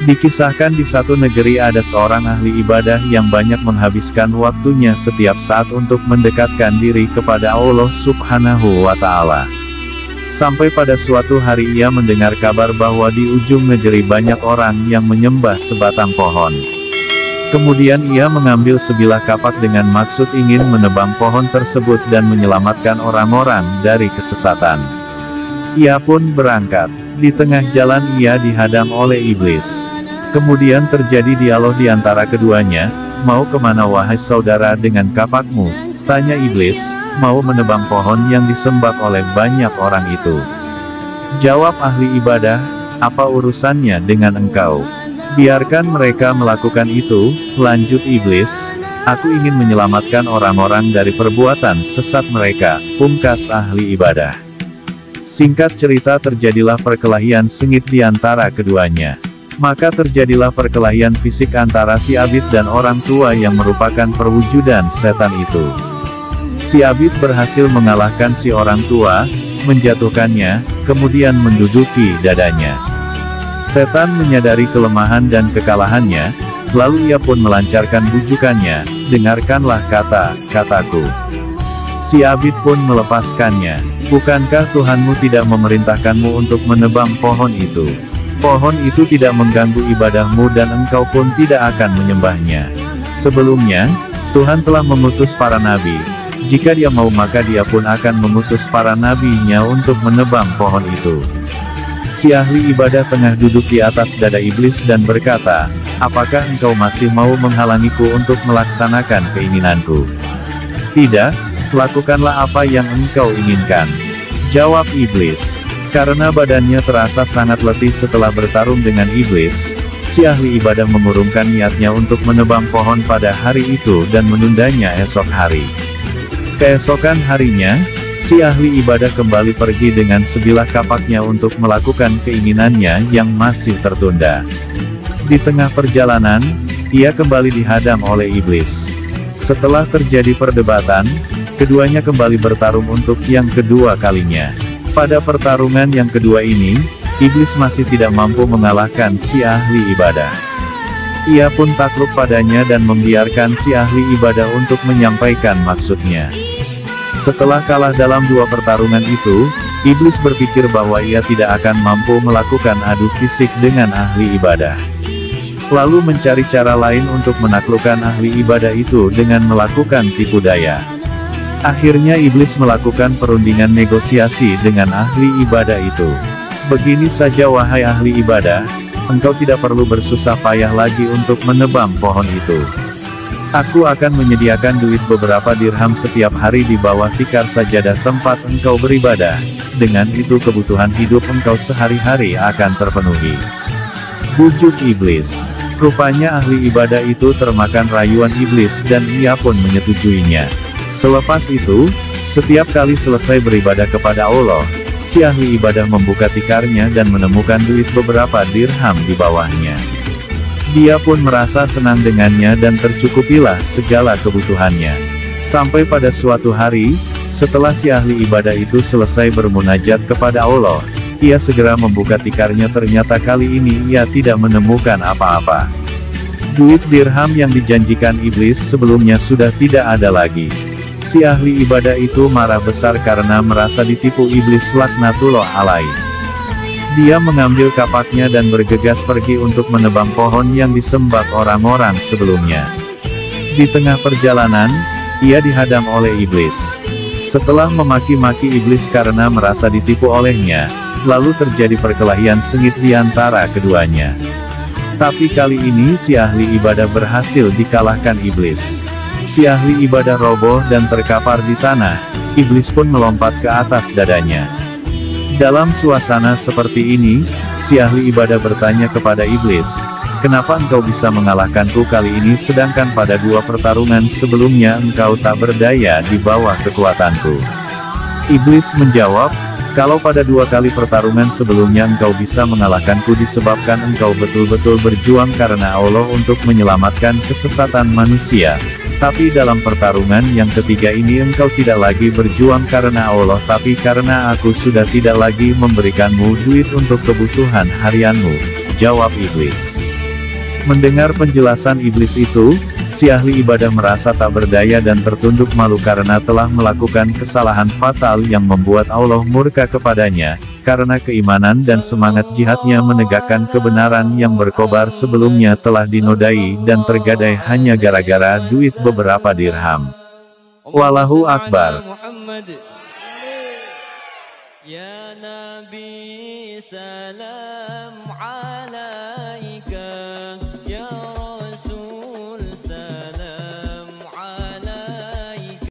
Dikisahkan di satu negeri ada seorang ahli ibadah yang banyak menghabiskan waktunya setiap saat untuk mendekatkan diri kepada Allah Subhanahu wa Ta'ala. Sampai pada suatu hari ia mendengar kabar bahwa di ujung negeri banyak orang yang menyembah sebatang pohon. Kemudian ia mengambil sebilah kapak dengan maksud ingin menebang pohon tersebut dan menyelamatkan orang-orang dari kesesatan. Ia pun berangkat. Di tengah jalan ia dihadang oleh iblis. Kemudian terjadi dialog di antara keduanya. "Mau kemana wahai saudara dengan kapakmu?" tanya iblis. "Mau menebang pohon yang disembah oleh banyak orang itu." Jawab ahli ibadah, "Apa urusannya dengan engkau? Biarkan mereka melakukan itu," lanjut iblis. "Aku ingin menyelamatkan orang-orang dari perbuatan sesat mereka," pungkas ahli ibadah. Singkat cerita terjadilah perkelahian sengit di antara keduanya. Maka terjadilah perkelahian fisik antara si Abid dan orang tua yang merupakan perwujudan setan itu. Si Abid berhasil mengalahkan si orang tua, menjatuhkannya, kemudian menduduki dadanya. Setan menyadari kelemahan dan kekalahannya, lalu ia pun melancarkan bujukannya, "Dengarkanlah kata-kataku." Si Abid pun melepaskannya. "Bukankah Tuhanmu tidak memerintahkanmu untuk menebang pohon itu? Pohon itu tidak mengganggu ibadahmu dan engkau pun tidak akan menyembahnya. Sebelumnya, Tuhan telah mengutus para nabi. Jika Dia mau maka Dia pun akan mengutus para nabi-Nya untuk menebang pohon itu." Si ahli ibadah tengah duduk di atas dada iblis dan berkata, "Apakah engkau masih mau menghalangiku untuk melaksanakan keinginanku?" "Tidak, lakukanlah apa yang engkau inginkan," jawab iblis. Karena badannya terasa sangat letih setelah bertarung dengan iblis, si ahli ibadah mengurungkan niatnya untuk menebang pohon pada hari itu dan menundanya esok hari. Keesokan harinya, si ahli ibadah kembali pergi dengan sebilah kapaknya untuk melakukan keinginannya yang masih tertunda. Di tengah perjalanan, ia kembali dihadang oleh iblis. Setelah terjadi perdebatan, keduanya kembali bertarung untuk yang kedua kalinya. Pada pertarungan yang kedua ini, iblis masih tidak mampu mengalahkan si ahli ibadah. Ia pun takluk padanya dan membiarkan si ahli ibadah untuk menyampaikan maksudnya. Setelah kalah dalam dua pertarungan itu, iblis berpikir bahwa ia tidak akan mampu melakukan adu fisik dengan ahli ibadah. Lalu mencari cara lain untuk menaklukkan ahli ibadah itu dengan melakukan tipu daya. Akhirnya iblis melakukan perundingan negosiasi dengan ahli ibadah itu. "Begini saja wahai ahli ibadah, engkau tidak perlu bersusah payah lagi untuk menebang pohon itu. Aku akan menyediakan duit beberapa dirham setiap hari di bawah tikar sajadah tempat engkau beribadah. Dengan itu kebutuhan hidup engkau sehari-hari akan terpenuhi." Bujuk iblis. Rupanya ahli ibadah itu termakan rayuan iblis dan ia pun menyetujuinya. Selepas itu, setiap kali selesai beribadah kepada Allah, si ahli ibadah membuka tikarnya dan menemukan duit beberapa dirham di bawahnya. Dia pun merasa senang dengannya dan tercukupilah segala kebutuhannya. Sampai pada suatu hari, setelah si ahli ibadah itu selesai bermunajat kepada Allah, ia segera membuka tikarnya. Ternyata kali ini ia tidak menemukan apa-apa. Duit dirham yang dijanjikan iblis sebelumnya sudah tidak ada lagi. Si ahli ibadah itu marah besar karena merasa ditipu iblis laknatullah alaih. Dia mengambil kapaknya dan bergegas pergi untuk menebang pohon yang disembah orang-orang sebelumnya. Di tengah perjalanan, ia dihadang oleh iblis. Setelah memaki-maki iblis karena merasa ditipu olehnya, lalu terjadi perkelahian sengit di antara keduanya. Tapi kali ini si ahli ibadah berhasil dikalahkan iblis. Si ahli ibadah roboh dan terkapar di tanah, iblis pun melompat ke atas dadanya. Dalam suasana seperti ini, si ahli ibadah bertanya kepada iblis, "Kenapa engkau bisa mengalahkanku kali ini sedangkan pada dua pertarungan sebelumnya engkau tak berdaya di bawah kekuatanku?" Iblis menjawab, "Kalau pada dua kali pertarungan sebelumnya engkau bisa mengalahkanku disebabkan engkau betul-betul berjuang karena Allah untuk menyelamatkan kesesatan manusia. Tapi dalam pertarungan yang ketiga ini engkau tidak lagi berjuang karena Allah tapi karena aku sudah tidak lagi memberikanmu duit untuk kebutuhan harianmu. jawab iblis. Mendengar penjelasan iblis itu, si ahli ibadah merasa tak berdaya dan tertunduk malu karena telah melakukan kesalahan fatal yang membuat Allah murka kepadanya, karena keimanan dan semangat jihadnya menegakkan kebenaran yang berkobar sebelumnya telah dinodai dan tergadai hanya gara-gara duit beberapa dirham. Wallahu Akbar. Ya Nabi salam